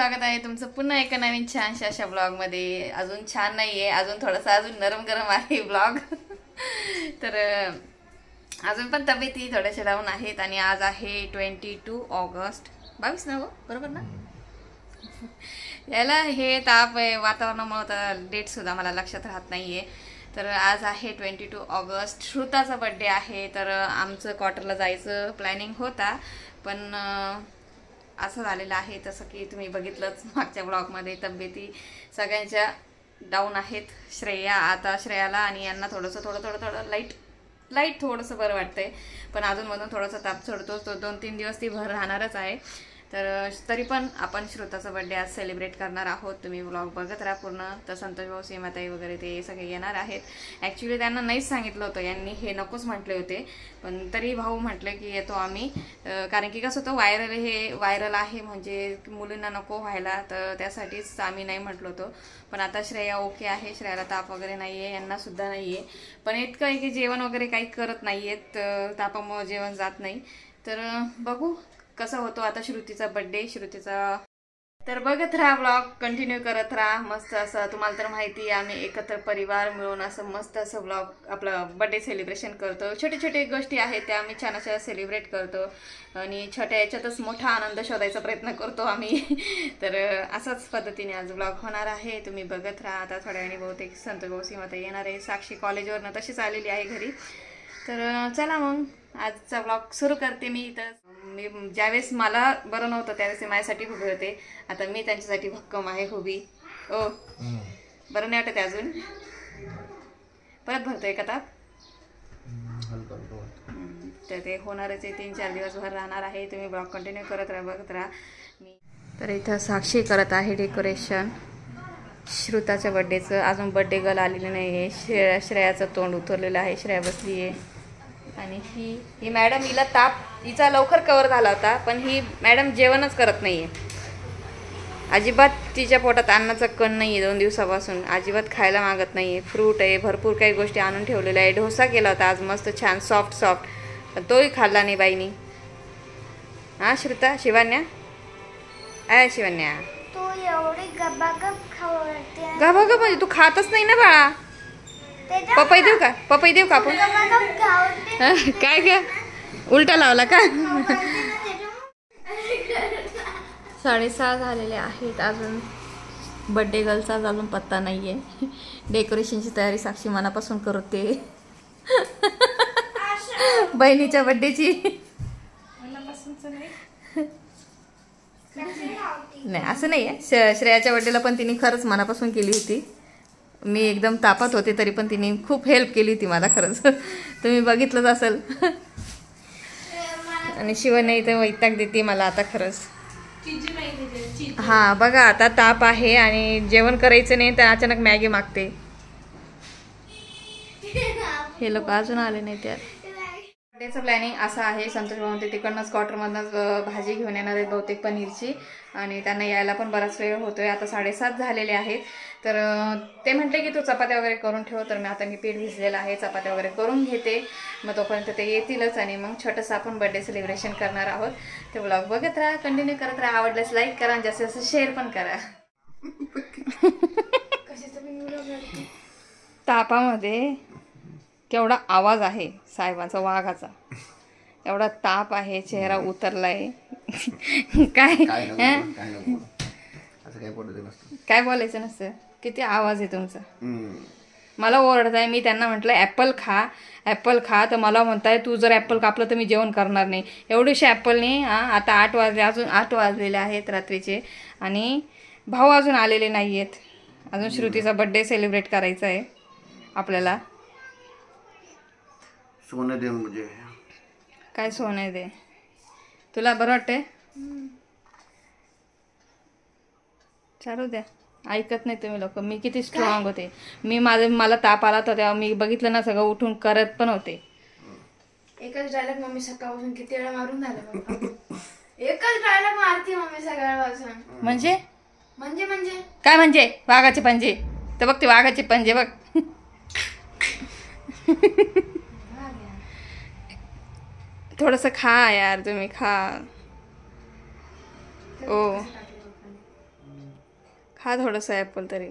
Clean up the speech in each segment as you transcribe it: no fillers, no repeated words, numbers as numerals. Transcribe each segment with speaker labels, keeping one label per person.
Speaker 1: स्वागत आहे तुमचं पुन्हा एका नवीन छानशा अशा ब्लॉगमध्ये। अजून छान नाहीये, अजून थोडासा अजून नरम गरम आहे ब्लॉग। तर अजून पण तब्येती थोड्याशा डाऊन आहेत आणि आज आहे 22 ऑगस्ट 22 ना, बरोबर ना? याला हे ताप वातावरणामुळे डेट सुद्धा मला लक्षात राहत नाहीये। तर आज आहे 22 ऑगस्ट, श्रुताचा बर्थडे आहे। तर आमचं क्वार्टरला जायचं प्लॅनिंग होता, पण असं झालेलं आहे तसं की तुम्ही बघितलंच मागच्या ब्लॉगमध्ये तब्येती सगळ्यांच्या डाऊन आहेत। श्रेयाला आणि यांना थोडं लाईट थोडंसं बरं वाटतंय, पण अजूनमधून थोडासा ताप चढतो। तो 2-3 दिवस ती भर राहणारच आहे। तर तरी पण आपण श्रुताचा बर्थडे आज सेलिब्रेट करणार आहोत। तुम्ही व्लॉग बघत राहा पूर्ण। तर संतोष भाऊ, सीमाताई वगैरे ते सगळे येणार आहेत। ॲक्च्युली त्यांना नाहीच सांगितलं होतं, यांनी हे नकोच म्हटले होते, पण तरी भाऊ म्हटले की येतो आम्ही। कारण की कसं होतं, व्हायरल आहे म्हणजे मुलींना नको व्हायला, तर त्यासाठीच आम्ही नाही म्हटलो होतो। पण आता श्रेया ओके आहे, श्रेयाला ताप वगैरे नाही आहे, यांना सुद्धा नाही आहे। पण इतकं आहे की जेवण वगैरे काही करत नाही आहेत, तापामुळे जेवण जात नाही। तर बघू कसा होतो आता श्रुतीचा बर्थडे। तर बघत राहा, ब्लॉग कंटिन्यू करत राहा। मस्त असं तुम्हाला तर माहिती आहे, आम्ही एकत्र परिवार मिळून असं मस्त असं ब्लॉग आपला बर्थडे सेलिब्रेशन करतो। छोटे गोष्टी आहेत त्या आम्ही छान अशा सेलिब्रेट करतो आणि छोट्या याच्यातच मोठा आनंद शोधायचा प्रयत्न करतो आम्ही। तर असाच पद्धतीने आज ब्लॉग होणार आहे, तुम्ही बघत राहा। आता थोड्या वेळाने बहुतेक संतोष भाऊ, सीमाता येणार आहे। साक्षी कॉलेजवरनं तशीच आलेली आहे घरी। तर चला मग आजचा ब्लॉग सुरू करते मी। तर मी ज्यावेळेस मला बरं नव्हतं त्यावेळेस माझ्यासाठी उभे होते, आता मी त्यांच्यासाठी भक्कम आहे उभी। ओ बरं नाही वाटत अजून? परत भरतोय का ताप? तर ते होणारच आहे, 3-4 दिवस भर राहणार आहे। तुम्ही ब्लॉग कंटिन्यू करत राहा, बघत राहा। मी तर इथं साक्षी करत आहे डेकोरेशन श्रुताच्या बर्थडेचं। अजून बर्थडे गर्ल आलेली नाही आहे। श्रेयाचं तोंड उतरलेलं आहे, श्रेया बसली आहे। आणि ही मॅडम, हिला हिचा लवकर कवर झाला होता, पण ही मॅडम जेवणच करत नाहीये अजिबात। तिच्या पोटात अन्नाचा कण नाहीये 2 दिवसापासून, अजिबात खायला मागत नाहीये। फ्रूट आहे, भरपूर काही गोष्टी आणून ठेवलेल्या आहे। डोसा केला होता आज मस्त छान सॉफ्ट, पण तोही खाल्ला नाही बाईनी। हा श्रुता, शिवान्या शिवान्या
Speaker 2: तू एवढी गबागब खावते।
Speaker 1: गबागब म्हणजे तू खातच नाही ना बाळा। पपई देऊ का आपण? काय ग उलटा लावला का? 6:30 झालेले आहेत, अजून बर्थडे गर्लचा अजून पत्ता नाहीये। डेकोरेशनची तयारी साक्षी मनापासून करते बहिणीच्या बर्थडेची। नाही असं नाही आहे, श्रेयाच्या बर्थडेला पण तिने खरंच मनापासून केली होती। मी एकदम तापात होते तरी पण तिने खूप हेल्प केली होती मला खरंच। तुम्ही बघितलंच असेल। आणि शिवने इथे वैताग देते मला आता खरंच। हा बघा, आता ताप आहे आणि जेवण करायचं नाही तर अचानक मॅगी मागते। हे लोक अजून आले नाही त्यात। बर्थडेचं प्लॅनिंग असं आहे, संतोष भाऊ ते तिकडनंच क्वार्टरमधनंच भाजी घेऊन येणार आहेत बहुतेक पनीरची, आणि त्यांना यायला पण बराच वेळ होतोय। आता 7:30 झालेले आहेत। तर ते म्हटले की तू चपात्या वगैरे करून ठेव। तर मी पीठ भिजलेलं आहे, चपात्या वगैरे करून घेते, मग तोपर्यंत ते येतीलच आणि मग छोटंसं आपण बर्थडे सेलिब्रेशन करणार आहोत। ते ब्लॉग बघत राहा, कंटिन्यू करत राहा। आवडल्यास लाईक करा, जास्तीत जास्त शेअर पण करा। तापामध्ये केवढा आवाज आहे साहेबांचा, वाघाचा एवढा ताप आहे, चेहरा उतरलाय। काय बोलायचं नसतं, किती आवाज आहे तुमचा। मला ओरडताय, मी त्यांना म्हटलं ॲपल खा, तर मला म्हणताय तू जर ॲपल कापलं तर मी जेवण करणार नाही। एवढीशी ॲपलने आता 8 वाजले, अजून 8 वाजलेले आहेत रात्रीचे, आणि भाऊ अजून आलेले नाही आहेत। अजून श्रुतीचा बर्थडे सेलिब्रेट करायचा आहे आपल्याला।
Speaker 3: सोने दे मुझे।
Speaker 1: काय सोने दे? तुला बरं वाटतंय? चालू द्या, ऐकत नाही तुम्ही लोक। मी किती स्ट्रॉंग होते, मला ताप आला तर तेव्हा मी बघितलं ना, सगळं उठून करत पण होते।
Speaker 2: एकच डायलॉग मम्मी सकाळपासून किती वेळा मारून झालं। एकच डायलॉग मारती मम्मी सकाळपासून।
Speaker 1: म्हणजे
Speaker 2: काय
Speaker 1: म्हणजे? वाघाचे पंजे तर बघ, ते वाघाचे पंजे बघ। थोडंसं खा यार, तुम्ही खा। ओ खा थोडंसं ॲपल तरी.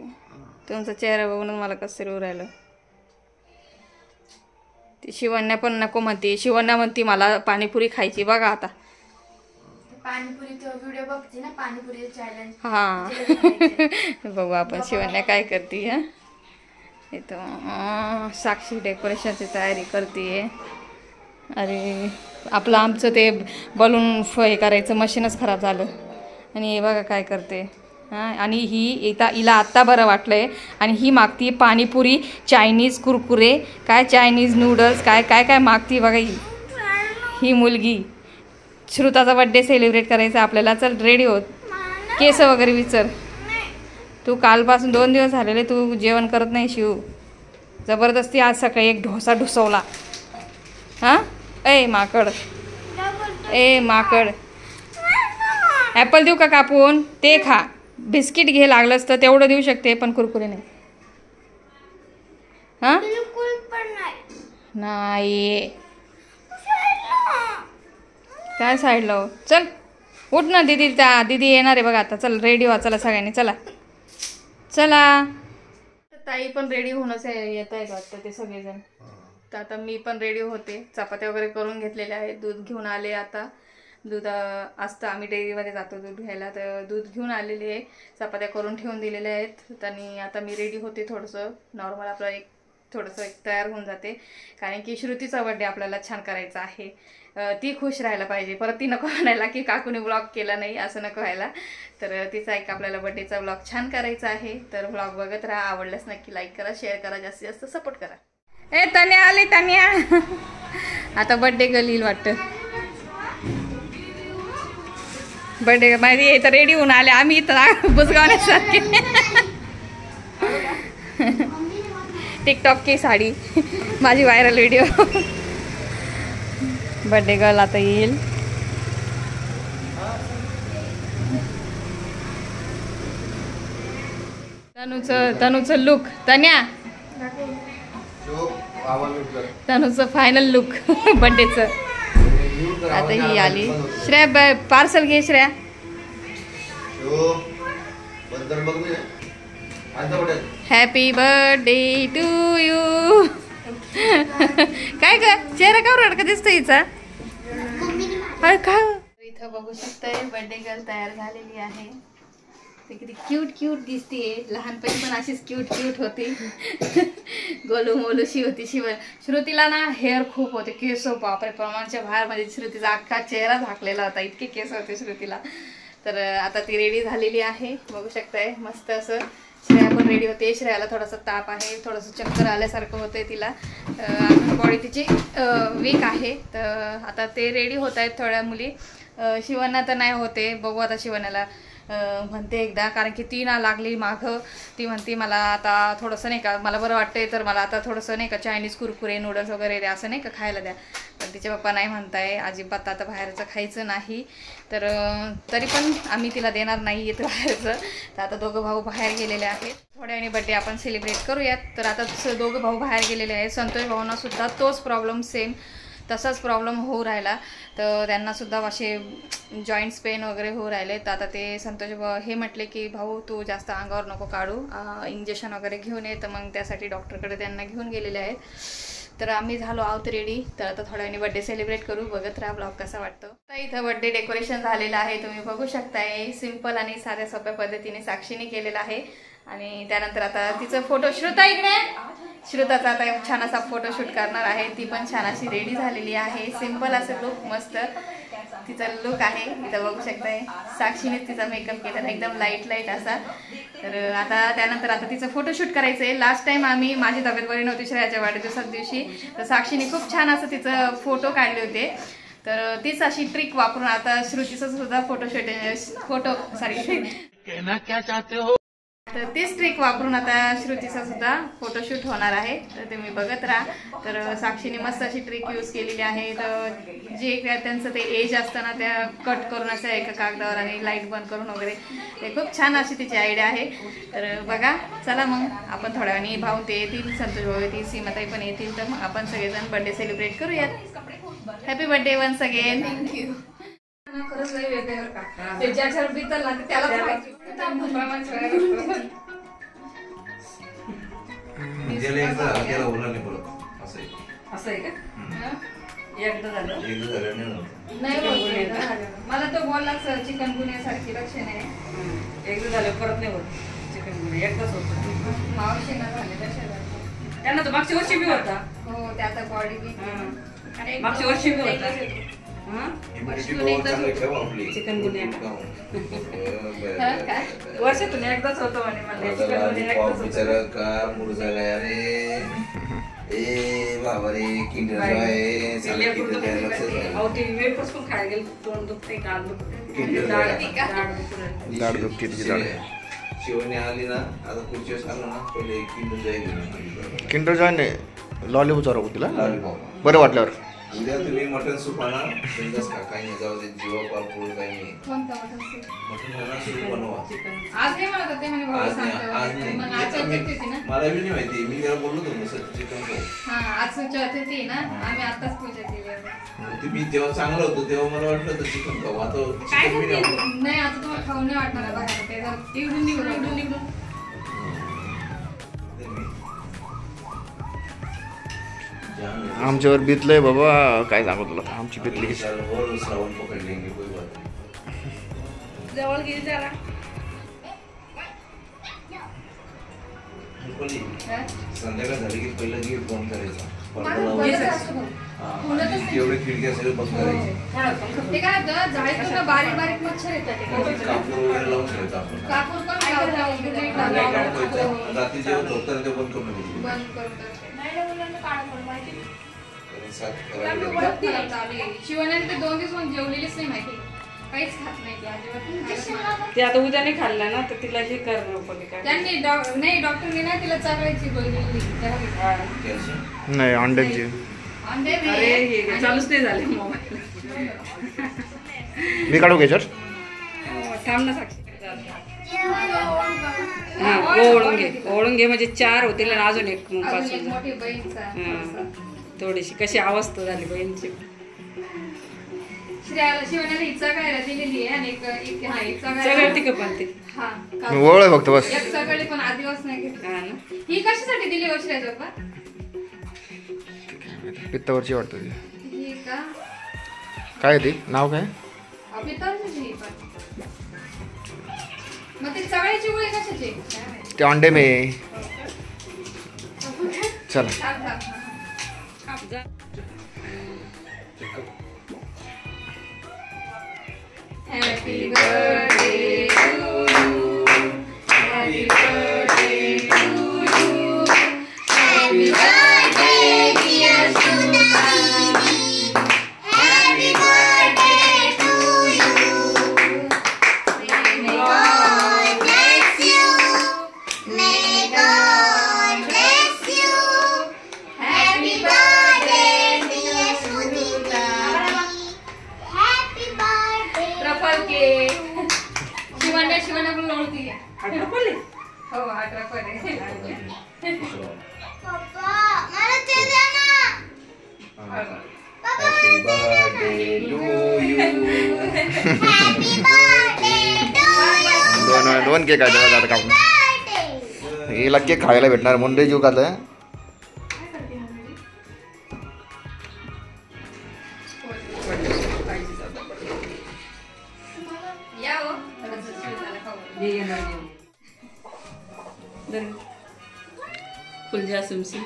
Speaker 1: तुमचा चेहरा बघूनच मला कसं तरी राहिलं. ती शिवण्या पण नको म्हणते. शिवण्या म्हणते मला पाणीपुरी खायची. बघा आता
Speaker 2: पाणीपुरीचा व्हिडिओ बघते ना, पाणीपुरी चॅलेंज.
Speaker 1: हां बघू आपण शिवण्या काय करते. हा इथं साक्षी डेकोरेशनची तयारी करते. अरे आमचं ते बलून हे करायचं मशीनच खराब झालं आणि हे बघा काय करते. हां आणि हिला आत्ता बरं वाटलं आहे आणि ही मागती पाणीपुरी, चायनीज कुरकुरे, काय चायनीज नूडल्स, काय काय काय मागती बघा ही मुलगी. श्रुताचा बड्डे सेलिब्रेट करायचा आपल्याला. चल रेडी होत. केस वगैरे विचार. तू कालपासून 2 दिवस झालेले तू जेवण करत नाही शिव. जबरदस्ती आज सकाळी एक ढोसा ढुसवला. हां ए माकड, ए माकड. ॲपल देऊ का कापून? ते खा. बिस्किट घे लागलंच तर तेवढं देऊ शकते पण कुरकुरे नाही. हां नाही काय साईडला हो. चल उठ ना दीदी. दीदी येणार आहे बघा आता. चल रेडी व्हा. चला सगळ्यांनी चला चला. ताई पण रेडी होऊनच येत आहेत वाटतं ते सगळेजण. तर आता मी पण रेडी होते. चपात्या वगैरे करून घेतलेल्या आहेत. दूध घेऊन आले. आता दूध असतं आम्ही डेअरीमध्ये जातो दूध घ्यायला. तर दूध घेऊन आलेले आहे. चपात्या करून ठेवून दिलेल्या आहेत. आणि आता मी रेडी होते. थोडंसं नॉर्मल आपलं थोडंसं तयार होऊन जाते. कारण की श्रुतीचा बड्डे आपल्याला छान करायचा आहे. ती खुश राहायला पाहिजे. परत ती नको म्हणायला की काकूने ब्लॉग केला नाही, असं नको व्हायला. तर तिचा एक आपल्याला बड्डेचा ब्लॉग छान करायचा आहे. तर ब्लॉग बघत राहा. आवडल्यास नक्की लाईक करा, शेअर करा, जास्तीत जास्त सपोर्ट करा. ए तन्या आली तन्या. आता बड्डे गर्ल येईल वाटतं. बड्डे माहिती आहे तर रेडी होऊन आले आम्ही इथं बुजगावण्यासारखे. टिकटॉक की साडी माझी व्हायरल व्हिडिओ. बर्थडे गर्ल आता येईल. तनूचं लुक. तन्या तनूचं फायनल लुक बर्थडेचं. आता ही आली. श्रेया पार्सल घे Shreya. Happy birthday to you. काय ग चेहरा का रडका दिसतो हिचा. का इथं बघू शकताय बर्थडे गर्ल तयार झालेली आहे. ते किती क्यूट दिसते. लहानपणी पण अशीच क्यूट होती. गोलू मोलूशी होती. श्रुतीला ना हेअर खूप होते. केस बापरे प्रमाणाच्या बाहेर. म्हणजे श्रुतीचा अख्खा चेहरा झाकलेला होता. इतके केस होते श्रुतीला. तर आता ती रेडी झालेली आहे. बघू शकताय मस्त असं. श्रेया पण रेडी होते. श्रेयाला थोडासा ताप आहे. थोडंसं चक्कर आल्यासारखं होतंय तिला. बॉडी तिची वीक आहे. तर आता ते रेडी होत आहेत थोड्या मुली. शिवण्या तर नाही होते. बघू आता शिवण्याला म्हणते एकदा. कारण की ती ना लागली मागं. ती म्हणते मला आता थोडंसं नाही का मला बरं वाटतंय तर मला आता थोडंसं नाही का चायनीज कुरकुरे नूडल्स वगैरे द्या असं नाही का खायला द्या. पण तिचे पप्पा नाही म्हणताय अजिबात आता बाहेरचं खायचं नाही. तर तरी पण आम्ही तिला देणार नाही येतं बाहेरचं. तर आता दोघं भाऊ बाहेर गेलेले आहेत. थोड्या वेळाने बड्डे आपण सेलिब्रेट करूयात. तर आता दोघं भाऊ बाहेर गेलेले आहेत. संतोष भाऊंना सुद्धा तोच प्रॉब्लेम सेम तसाच प्रॉब्लेम होऊ राहिला. तर त्यांना सुद्धा असे जॉईंट्स पेन वगैरे होऊ राहिले. तर आता ते संतोष हे म्हटले की भाऊ तू जास्त अंगावर नको काढू, इंजेक्शन वगैरे घेऊन ये. तर मग त्यासाठी डॉक्टरकडे त्यांना घेऊन गेलेले आहेत. तर आम्ही झालो आहोत रेडी. तर आता थोड्या वेळाने बड्डे सेलिब्रेट करू. बघत राहा ब्लॉग कसा वाटतो. तर इथं बड्डे डेकोरेशन झालेलं आहे. तुम्ही बघू शकताय. सिंपल आणि साध्या सोप्या पद्धतीने साक्षीने केलेलं आहे. आणि त्यानंतर आता तिचं फोटो श्रुता इकडे. श्रुताचा आता एक छान असा फोटोशूट करणार आहे. ती पण छान अशी रेडी झालेली आहे. सिंपल असं लुक मस्त तिचा लुक आहे. इथं बघू शकताय. साक्षीनेच तिचा मेकअप केला एकदम लाईट असा. तर आता त्यानंतर आता तिचं फोटोशूट करायचं आहे. लास्ट टाइम आम्ही माझी तब्येत बरी नव्हती श्रेयाच्या वाढदिवसाच्या दिवशी. तर साक्षीने खूप छान असं तिचं फोटो काढले होते. तर तीच अशी ट्रिक वापरून आता श्रुतीचं सुद्धा तर तीच ट्रिक वापरून आता श्रुतीचा सुद्धा फोटोशूट होणार आहे. तर तुम्ही बघत राहा. तर साक्षीने मस्त अशी ट्रिक यूज केलेली आहे. तर जे त्यांचं ते एज असताना त्या कट करून असं एका कागदावर आणि लाईट बंद करून वगैरे ते खूप छान अशी तिची आयडिया आहे. तर बघा चला मग आपण थोड्या वेळाने भाऊ ते येतील, संतोष भाऊ येतील, सीमाताई पण येतील. तर मग आपण सगळेजण बर्थडे सेलिब्रेट करूयात. Happy birthday once again. Thank you. खरंच लई वेगळं का ते ज्याच्यावर बितल ना त्यालाच माहिती
Speaker 3: त्याला बोलला नाही परत असं
Speaker 1: आहे का? एकदा झालं नाही मला तो बोललाच चिकन गुन्ह्यासारखी लक्षण आहे.
Speaker 4: एकदा झालं परत नाही होत चिकन गुन्हा एकदाच होत.
Speaker 1: मावशींना झालेल्या शेजारच्या
Speaker 4: त्यांना तर मागच्या वर्षी बी होता.
Speaker 1: हो ते आता बॉडी बी
Speaker 4: मागच्या वर्षी बी होता. चिकन गुन्हा वर्षातून एकदाच होतो म्हणे मला चिकन गुन्हा एकदाच
Speaker 3: बिचारा का मुरझा गया रे ए बाबा रे किंडर आहे साले किंडर द्यायला लागतं.
Speaker 4: अहो ते वेफर्स पण खायला गेले तोंड दुखते कान दुखते
Speaker 3: दाढ दुखते तिची दाढ. शिवणी आली ना आता पुढच्या वेळेस आलो ना पहिले किंडर जाईल
Speaker 5: किंडर जॉय नाही लॉलीपॉप चालू तिला
Speaker 3: लॉलीपॉप
Speaker 5: बरं वाटल्यावर.
Speaker 3: उद्या तुम्ही मटन सूप आणा बिंदास खा. काही नाही जाऊ दे जीवा पापूळ काही नाही. मटन आणा सूप बनवा.
Speaker 1: आज नाही म्हणत होते म्हणे भाऊ
Speaker 3: आज नाही
Speaker 1: सांगतो
Speaker 3: मला बी नाही माहिती. मी त्याला बोललो होतो सर चिकन खाऊ.
Speaker 1: हा आज चतुर्थी ना आम्ही आताच पूजा केली.
Speaker 3: मी तेव्हा चांगलं होतो तेव्हा मला वाटलं होतं चिकन खाऊ. आता चिकन बी नाही खाऊ.
Speaker 1: नाही आता तुम्हाला खाऊ नाही वाटणार बघा ते जर इकडून निघून
Speaker 5: आमच्यावर बितलंय बाबा काय सांगू तुला आमची बितली.
Speaker 3: श्रावण पकडले कोई बात नाही.
Speaker 4: जवळ गेली त्याला
Speaker 3: संध्याकाळ झाली की पहिलं गेट बंद करायचा.
Speaker 1: होतं
Speaker 3: एवढे खिडक्या सगळे बंद करायचे.
Speaker 1: ते काय होतं जाळीतून बारीक बारीक मच्छर येतात.
Speaker 3: कापूर वगैरे लावून ठेवायचं आपण.
Speaker 1: कापूर पण लावतो.
Speaker 3: रात्री जेवण झोपताना ते बंद करून द्यायचे.
Speaker 1: बंद करून टाकते. शिवण्याने ते 2 दिवस जेवलेलीच नाही माहिती काहीच खात नाही ती अजिबात.
Speaker 4: ते आता उद्या नाही खाल्लं ना तर तिला हे करणं पडले काय
Speaker 1: त्यांनी नाही डॉक्टरने ना तिला चाकळायची गोळी दिली.
Speaker 5: नाही अंड्याची
Speaker 1: अंडे
Speaker 4: अरे हे चालूच नाही झाले मोबाईल.
Speaker 5: मी काढू घ्यायच्यावर
Speaker 4: थांब ना साक्षी. हा ओळून घे म्हणजे 4 होतील आणि अजून एक पासून
Speaker 1: मोठी बहीणचा
Speaker 4: थोडीशी कशी अवस्था झाली बहीणची.
Speaker 1: श्रेयाला शिवण्याला हिचा काय दिलेली आहे आणि एक
Speaker 4: सगळं तिकं पण ते
Speaker 5: मी ओळ आहे फक्त बस.
Speaker 1: एक सगळी पण आदिवास नाही घेतली.
Speaker 4: हा ना
Speaker 1: ही कशासाठी दिली हो श्रेयाच्या पण
Speaker 5: पित्तावरची वाटतं ती.
Speaker 1: ही का
Speaker 5: काय ती नाव काय
Speaker 1: पित्तावरची ही पण मग ती चवळ्याची गोळी कशाची
Speaker 5: ते अंडे मे चला.
Speaker 1: Happy birthday to you. Happy birthday to you. Happy birthday dear Sunani. Happy birthday to you. May God bless you. May God bless you. Happy birthday dear Sunani. Happy birthday. Truffle cake शिवण्या पण ओळखी हो हा truffle आहे.
Speaker 2: पप्पा मला ते द्या ना.
Speaker 3: Happy birthday to you.
Speaker 2: Happy birthday to you.
Speaker 5: दोन केक आहे आता कापून. हिला केक खायला भेटणार मुंडे जीव खाल्लं.
Speaker 1: या हो
Speaker 4: फुलजा सुमसी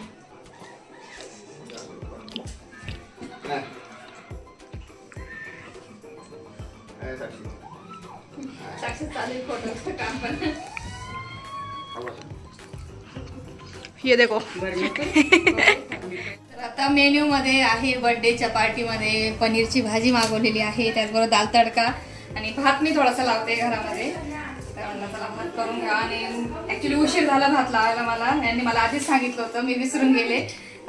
Speaker 1: साक्षी चालू फोटोचं काम पण ये देखो. तर आता मेन्यू मध्ये आहे बर्थडेच्या पार्टीमध्ये पनीरची भाजी मागवलेली आहे त्याचबरोबर दाल तडका आणि भात मी थोडासा लावते घरामध्ये. तर म्हणलं चला भात करून घ्या आणि ऍक्च्युली उशीर झाला भात लावायला मला. यांनी मला आधीच सांगितलं होतं मी विसरून गेले.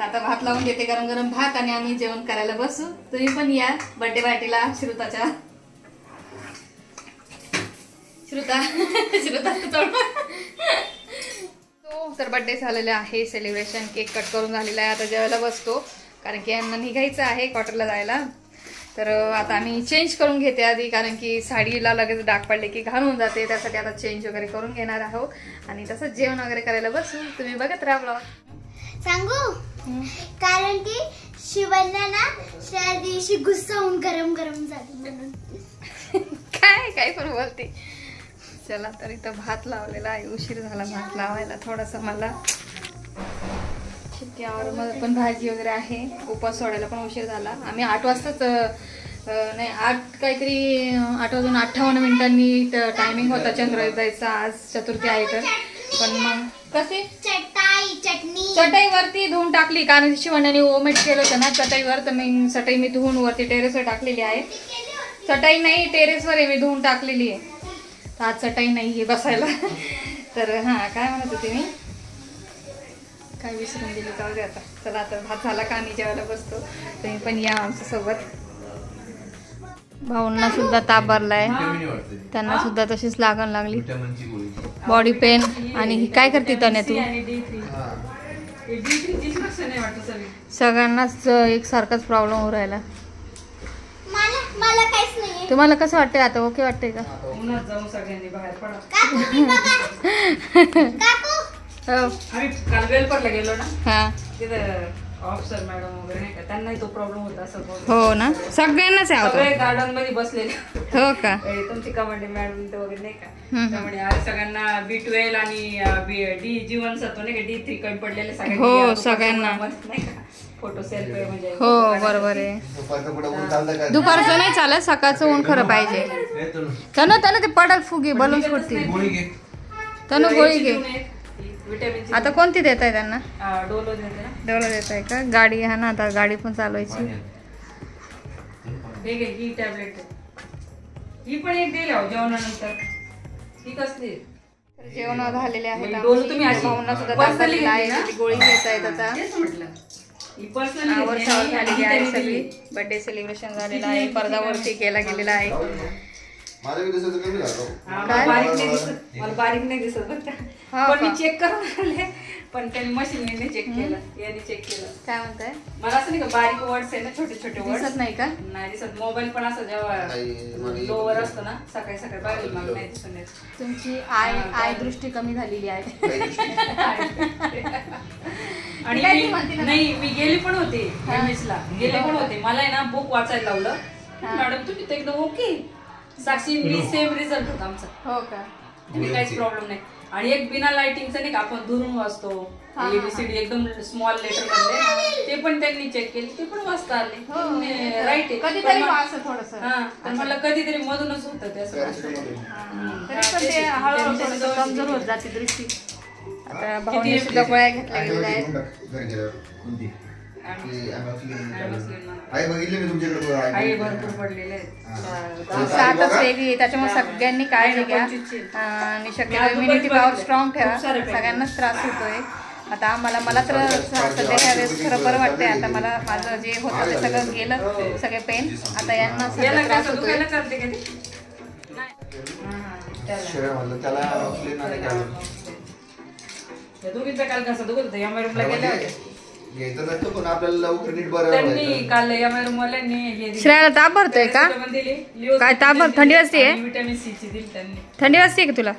Speaker 1: आता भात लावून देते गरम गरम भात आणि आम्ही जेवण करायला बसू. तुम्ही पण या बर्थडे पार्टीला श्रुताच्या. श्रुता तर बर्थडे झालेले आहे सेलिब्रेशन केक कट करून झालेला आहे. आता जेवायला बसतो कारण की यांना निघायचं आहे क्वार्टरला जायला. तर आता आम्ही चेंज करून घेते आधी, कारण की साडीला लगेच डाग पडले की घालून जाते. त्यासाठी आता चेंज वगैरे करून घेणार आहोत आणि तसंच जेवण वगैरे करायला बसू. तुम्ही बघत राहा ब्लॉग.
Speaker 6: सांगू कारण की शिवण्या ना त्या दिवशी गुस्सा होऊन गरम गरम झाली म्हणून.
Speaker 1: काय पण बोलते. चला तर इथं भात लावलेला आहे. उशीर झाला भात लावायला थोडासा मला. त्यावर मग पण भाजी वगैरे आहे. उपास सोडायला पण उशीर झाला. आम्ही 8 वाजताच नाही 8 काहीतरी 8 वाजून 58 मिनिटांनी टायमिंग होता चंद्रोदयाचा. आज चतुर्थी आहे तर. पण मग कसे चटईवरती धुवून टाकली, कारण शिवण्याने ओमेट केलं होतं ना चटईवर. तर मी चटई मी धुवून वरती टेरेसवर टाकलेली आहे. चटई नाही टेरेसवर आहे मी धुवून टाकलेली आहे. तर आज चटई नाही आहे बसायला. तर हां काय म्हणत होते मी, काय विसरून गेली. जाऊ दे आता. चला आता भात झाला का आम्ही जेवायला बसतो. तुम्ही पण या आमच्यासोबत. भाऊंना सुद्धा ताप भरलाय, त्यांना सुद्धा तशीच लागण लागली, बॉडी पेन. आणि काय करते तने तू? सगळ्यांनाच एकसारखाच प्रॉब्लेम होऊ राहिला.
Speaker 6: मला काहीच नाही.
Speaker 1: तुम्हाला कसं वाटतंय आता? ओके वाटतंय का?
Speaker 4: जाऊ सगळ्यांनी बाहेर पडा.
Speaker 1: आम्ही
Speaker 4: काल वेलपरला गेलो ना,
Speaker 1: हा
Speaker 4: तिथं ऑफिसर मॅडम वगैरे नाही का, त्यांनाही तो प्रॉब्लेम होता असं.
Speaker 1: हो ना, सगळ्यांनाच आहे
Speaker 4: सगळे गार्डन मध्ये बसलेले.
Speaker 1: हो का?
Speaker 4: तुमची कमांडे मॅडम वगैरे नाही का, त्यामुळे आज सगळ्यांना B12 आणि डी जीवनसत्व नाही का D3 कमी पडलेले सगळे.
Speaker 1: हो सगळ्यांना
Speaker 4: नाही का फोटो सेल्फी म्हणजे.
Speaker 1: हो बरोबर आहे. दुपारचं नाही चालत, सकाळचं ऊन खरं पाहिजे. त्यानं ते पडल फुगे बलून फुटतील. त्यानं गोळी घे.
Speaker 4: विटॅमिन
Speaker 1: आता कोणती देत आहे त्यांना?
Speaker 4: डोलो देते ना.
Speaker 1: डोलो देत आहे का? गाडी आहे ना आता, गाडी पण चालवायची.
Speaker 4: हे घे ही टॅबलेट. ही पण एक दिली हो जेवणानंतर. ही कसली?
Speaker 1: जेवण झालेले आहेत.
Speaker 4: डोलो तुम्ही अशी
Speaker 1: भाऊंना सुद्धा
Speaker 4: पर्सनली
Speaker 1: दाखवलेला आहे. गोळी घ्यायचा आहे त्याचा.
Speaker 4: तेच म्हटलं. ही पर्सनली
Speaker 1: आवडसावड झालेली आहे सगळी. बर्थडे सेलिब्रेशन झालेलं आहे. पडद्यावरती केला गेलेला आहे.
Speaker 4: मला बारीक नाही दिसत बरं का. पण मी चेक करून आले, पण त्यांनी मशीनने चेक केलं, यांनी चेक केलं.
Speaker 1: काय म्हणताय?
Speaker 4: मला असं नाही का बारीक वर्ड्स आहे ना, छोटे छोटे वर्ड्स
Speaker 1: दिसत नाही का?
Speaker 4: नाही दिसत. मोबाईल पण असं जेव्हा लोवर असतो ना सकाळी सकाळी पाहिजे मला नाही दिसून येत.
Speaker 1: तुमची आय दृष्टी कमी झालेली आहे.
Speaker 4: आणि नाही मी गेली पण होते MS ला, गेले पण होते. मला आहे ना बुक वाचायला लावलं. मॅडम तुम्ही तर एकदम ओके. साक्षी मी सेम रिझल्ट होता आमचा.
Speaker 1: हो का?
Speaker 4: तुम्ही काहीच प्रॉब्लेम नाही. आणि एक बिना लाइटिंगचं नाही का आपण दुरून वाचतो ABCD एकदम स्मॉल लेटर मधले, ते पण त्यांनी चेक केले, ते पण वाचता आले. राईट आहे.
Speaker 1: कधीतरी वाचतं थोडंसं.
Speaker 4: हा पण मला कधीतरी मधूनच होतं ते असं.
Speaker 1: तरी पण ते हळूहळू थोडंसं कमजोर होत जाते दृष्टी. आता भाऊने सुद्धा गोळ्या घेतल्या गेलेल्या आहेत.
Speaker 4: आई भरपूर पडलेले आहेत.
Speaker 1: सातच वेगळी आहे, त्याच्यामुळे सगळ्यांनी काळजी घ्या आणि शक्यतो इम्युनिटी पॉवर स्ट्रॉंग ठेवा. सगळ्यांनाच त्रास होतोय आता. मला तर सध्या ह्या वेळेस खरं बरं वाटतंय. आता मला माझं जे होतं ते सगळं गेलं, सगळे पेन. आता यांना सगळं त्रास होतोय.
Speaker 4: दोघींचा काल कसा दुखत होता. या रूमला गेल्या होत्या
Speaker 3: त्यांनी
Speaker 4: काल या रूमवाल्यांनी
Speaker 1: श्रेयाला ताप भरतोय का? काय ताप भर? थंडी वाजते?
Speaker 4: विटॅमिन C ची दिली त्यांनी.
Speaker 1: थंडी वाजते का तुला?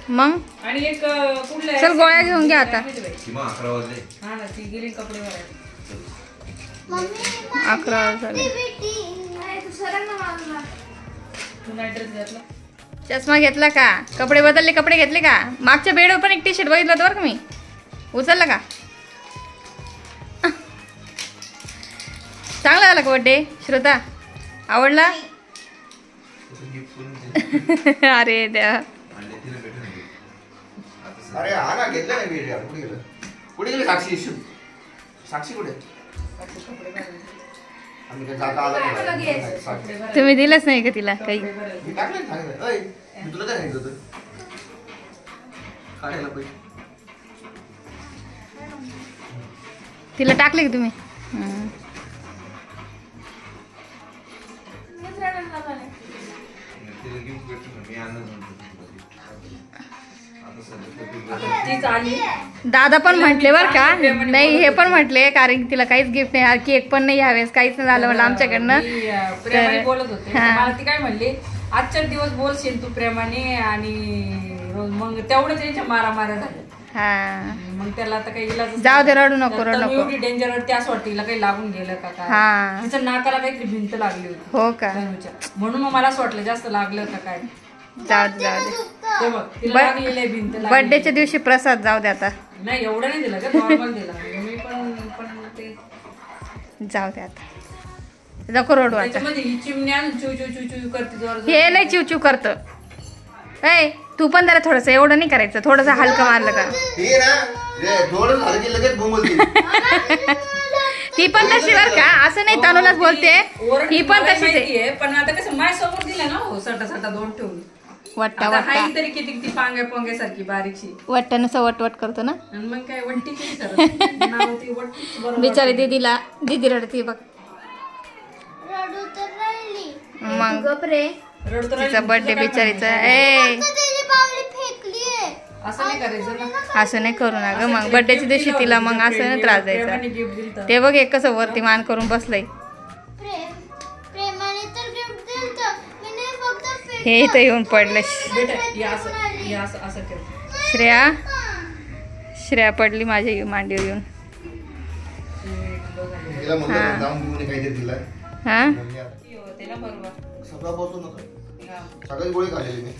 Speaker 1: मग
Speaker 4: आणि एक कुठल्या
Speaker 1: चल गोळ्या घेऊन घ्या आता.
Speaker 3: 11 वाजले.
Speaker 4: हा ना ती गेली कपडे भरायला.
Speaker 1: 11 झाले.
Speaker 4: तू नाही ड्रेस घातला?
Speaker 1: चष्मा घेतला का? कपडे बदलले? कपडे घेतले का? मागच्या बेडवर पण एक T-शर्ट बघितलं होतं बरं का मी. उचलला का? चांगला झाला का बर्थडे श्रोता? आवडला? अरे द्या.
Speaker 5: अरे हा ना घेतलं नाही मी. कुठे गेलं? कुठे गेली साक्षी? साक्षी कुठे? आम्ही काय जाता आला नाही.
Speaker 1: तुम्ही दिलंच नाही का तिला काही?
Speaker 5: मी टाकलं सांगितलं. अय मी तुला काय सांगितलं होतं? काढायला पैसे
Speaker 1: तिला टाकले का तुम्ही?
Speaker 4: तीच आली.
Speaker 1: दादा पण म्हटले बर का, नाही हे पण म्हटले कारण तिला काहीच गिफ्ट नाही, केक पण नाही यावेळेस, काहीच नाही झालं म्हणलं आमच्याकडनं.
Speaker 4: प्रेमाने बोलत होते, मला ती काय म्हणली आजच्या दिवस बोलशील तू प्रेमाने, आणि मग तेवढं त्यांच्या मारामाऱ्या झाल्या.
Speaker 1: हा
Speaker 4: मग त्याला आता काही इलाज
Speaker 1: जाऊ दे, रडू नको रडू नको.
Speaker 4: एवढी डेंजर त्याच वाटतीला काही लागून गेलं का काय,
Speaker 1: हा
Speaker 4: तिच्या नाकाला काहीतरी भिंत लागली होती
Speaker 1: हो का,
Speaker 4: तनूच्या. म्हणून मग मला असं वाटलं जास्त लागलं का काय.
Speaker 1: जाऊ दे जाऊ दे.
Speaker 4: ते बघ तिला लागलेलं आहे भिंत लागली.
Speaker 1: बर्थडेच्या दिवशी प्रसाद जाऊ दे आता,
Speaker 4: नाही एवढं नाही दिलं का, नॉर्मल दिला मी पण ते
Speaker 1: जाऊ दे आता, नको रडू आता.
Speaker 4: त्याच्यामध्ये ही चिमण्या चू चू चू चू करते जोर.
Speaker 1: हे लय चिवचिव करतं. ए तू पण जरा थोडस, एवढं नाही करायचं, थोडस हलकं मारलं का.
Speaker 5: ती ना थोडं झालं की लगेच बोंबलती.
Speaker 1: ती पण तशी बर का, असं नाही तनुलाच बोलते, ही पण तशीच आहे.
Speaker 4: पण आता कसं माय समोर दिलं ना, हो सटा सटा दोन ठेवून
Speaker 1: वट्टा
Speaker 4: आता
Speaker 1: वट्टा
Speaker 4: हाई तरी किती किती पांग्या पोंग्या सारखी बारीकशी,
Speaker 1: वट्टानं सवटवट करतो ना.
Speaker 4: आणि मग काय वट्टी किती सरळ नाव ती वट्टीच बरोबर.
Speaker 1: बिचारी दीदीला, दीदी रडती बघ.
Speaker 6: रडू तर राहिली.
Speaker 1: मग
Speaker 2: गपरे
Speaker 4: रडतो
Speaker 1: तिचा बर्थडे बिचारीचा. ए
Speaker 6: तिने बावली फेकलीये.
Speaker 4: असं नाही करायचं ना.
Speaker 1: असं नाही करू ना ग, मग बर्थडेच्या दिवशी तिला मग असं नाही त्रास द्यायचा.
Speaker 4: गिफ्ट दिलं
Speaker 1: ते बघ एक कसं वरती मान करून बसलंय.
Speaker 6: प्रेमाने तर गिफ्ट दिलतं. मी नाही फक्त
Speaker 1: हे इथं येऊन पडलं.
Speaker 4: बेटा हे असं कर.
Speaker 1: श्रेया पडली माझ्या मांडीवर येऊन.
Speaker 5: तिला म्हणलं जाऊन घेऊन काहीतरी दिला.
Speaker 1: हा
Speaker 4: त्याला बरोबर
Speaker 5: सकाळपासून सकाळी गोळी खाल्लेली मी.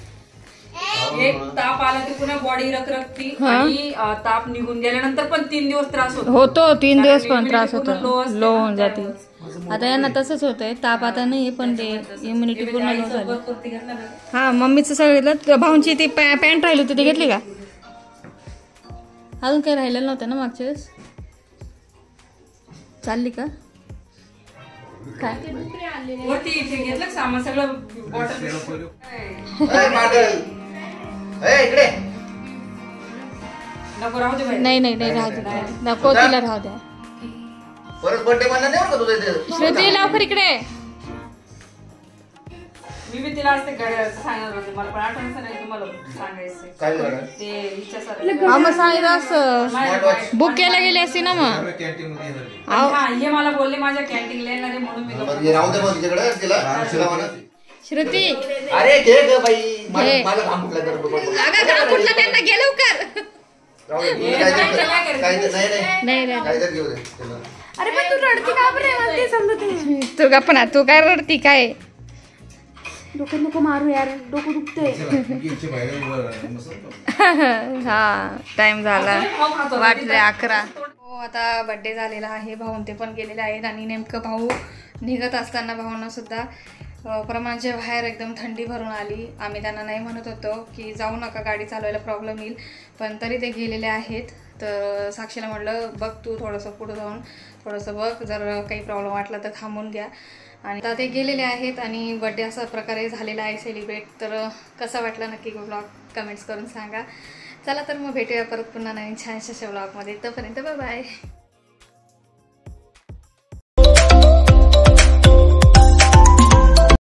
Speaker 4: एक ताप आला की पुन्हा बॉडी रखरखती, आणि ताप निघून गेल्यानंतर पण 3 दिवस त्रास
Speaker 1: होतो, 3 दिवस पण
Speaker 4: कारण
Speaker 1: त्रास
Speaker 4: immunity
Speaker 1: होतो,
Speaker 4: पूर्ण low असते
Speaker 1: लो
Speaker 4: ना,
Speaker 1: होऊन जाते.
Speaker 4: त्यावेळेस.
Speaker 1: आता यांना तसंच होतंय, ताप आता नाही पण ते इम्युनिटी पूर्ण लो झाली.
Speaker 4: वरती घेतला ना.
Speaker 1: हा मम्मीचं सगळं, भाऊंची ती पॅन्ट राहिली होती ती घेतली का, अजून काही राहिलेलं नव्हतं ना मागच्या वेळेस. चालली का काय,
Speaker 4: वरती इथे घेतलं का सामान सगळं बॉटल.
Speaker 5: इकडे
Speaker 4: नको राहू दे बाई.
Speaker 1: नाही नाही नाही राहू द्या, नको तिला राहू द्या.
Speaker 5: परत बर्थडे म्हणला नाही का तुझं इथे.
Speaker 1: श्रुती लवकर इकडे.
Speaker 4: मी बी तिला असते सांगणार होते, मला पण आठवण नाही तुम्हाला सांगायचं
Speaker 5: काय झालं
Speaker 4: ते हिच्यासारखं.
Speaker 1: हा मग सांगितलं असं, बुक केला गेली असती ना मग.
Speaker 3: कॅन्टीन मध्ये येणार.
Speaker 4: हा हे मला बोलले माझ्या कॅन्टीनला येणार आहे म्हणून मी
Speaker 5: बरं, हे राहू दे मग तिच्याकडे तिला म्हणा.
Speaker 1: श्रुती
Speaker 5: अरे घे ग बाई,
Speaker 1: घे.
Speaker 5: माझा घाम फुटला तर बघ.
Speaker 1: अगं घाम फुटला त्यांना, घे लवकर.
Speaker 5: राहू दे, मी काहीतरी नाही
Speaker 1: नाही रे
Speaker 5: काहीतरी घेऊ दे तिला.
Speaker 2: अरे पण तू रडती का बरे, मला ते समजत नाही.
Speaker 1: तू गप्प ना, तू काय रडती काय.
Speaker 2: डोकं नको मारू यार, डोकं दुखतंय.
Speaker 3: गेटच्या बाहेर उभं राहा, मस्त.
Speaker 1: हा टाइम झाला, वाटले 11. हो आता बर्थडे झालेला आहे, भाऊन ते पण गेलेले आहेत. आणि नेमकं भाऊ निघत असताना भाऊंना सुद्धा प्रमाणच्या बाहेर एकदम थंडी भरून आली. आम्ही त्यांना नाही म्हणत होतो की जाऊ नका, गाडी चालवायला प्रॉब्लेम येईल, पण तरी ते गेलेले आहेत. तर साक्षीला म्हटलं बघ तू थोडंसं पुढं जाऊन थोडंसं बघ, जर काही प्रॉब्लेम वाटला तर थांबून घ्या. आणि आता ते गेलेले आहेत आणि बड्डे अशा प्रकारे झालेला आहे सेलिब्रेट. तर कसा वाटला नक्की ब्लॉग कमेंट्स करून सांगा. चला तर मग भेटूया परत पुन्हा नवीन छानशा व्लॉगमध्ये. तोपर्यंत बाय बाय.